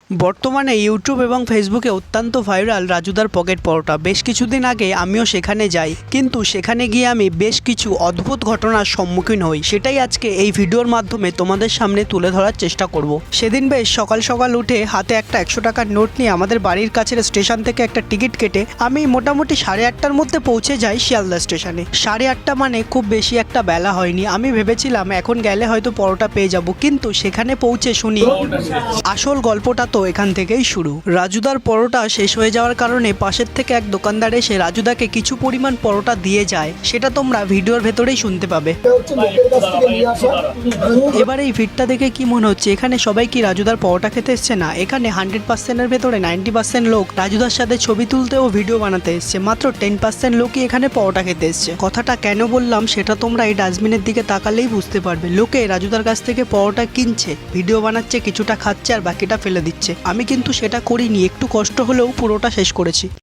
বর্তমানে ইউটিউব এবং ফেসবুকে অত্যন্ত ভাইরাল রাজুদার পকেট পরোটা। বেশ কিছুদিন আগে আমিও সেখানে যাই, কিন্তু সেখানে গিয়ে আমি বেশ কিছু অদ্ভুত ঘটনার সম্মুখীন হই। সেটাই আজকে এই ভিডিওর মাধ্যমে তোমাদের সামনে তুলে ধরার চেষ্টা করব। সেদিন বেশ সকাল সকাল উঠে হাতে একটা 100 টাকার নোট নিয়ে আমাদের বাড়ির কাছের স্টেশন থেকে একটা টিকিট কেটে আমি মোটামুটি 8:30টার মধ্যে পৌঁছে যাই শিয়ালদা স্টেশনে। 8:30 মানে খুব বেশি একটা বেলা হয়নি। আমি ভেবেছিলাম এখন গেলে হয়তো পরোটা পেয়ে যাব, কিন্তু সেখানে পৌঁছে শুনি আসল গল্পটা তো এখান থেকেই শুরু। রাজুদার পরোটা শেষ হয়ে যাওয়ার কারণে পাশের থেকে এক দোকানদার এসে রাজুদাকে কিছু পরিমাণ পরোটা দিয়ে যায়। সেটা তোমরা ভিডিওর ভেতরেই শুনতে পাবে। এবার এই ভিড়টা দেখে কি মনে হচ্ছে, এখানে সবাই কি রাজুদার পরোটা খেতে এসছে? না, এখানে 100%-এর ভেতরে 90% লোক রাজুদার সাথে ছবি তুলতে ও ভিডিও বানাতে এসছে। মাত্র 10% লোকই এখানে পরোটা খেতে এসছে। কথাটা কেন বললাম সেটা তোমরা এই ডাস্টবিনের দিকে তাকালেই বুঝতে পারবে। লোকে রাজুদার কাছ থেকে পরোটা কিনছে, ভিডিও বানাচ্ছে, কিছুটা খাচ্ছে আর বাকিটা ফেলে দিচ্ছে। আমি কিন্তু সেটা করিনি, একটু কষ্ট হলেও পুরোটা শেষ করেছি।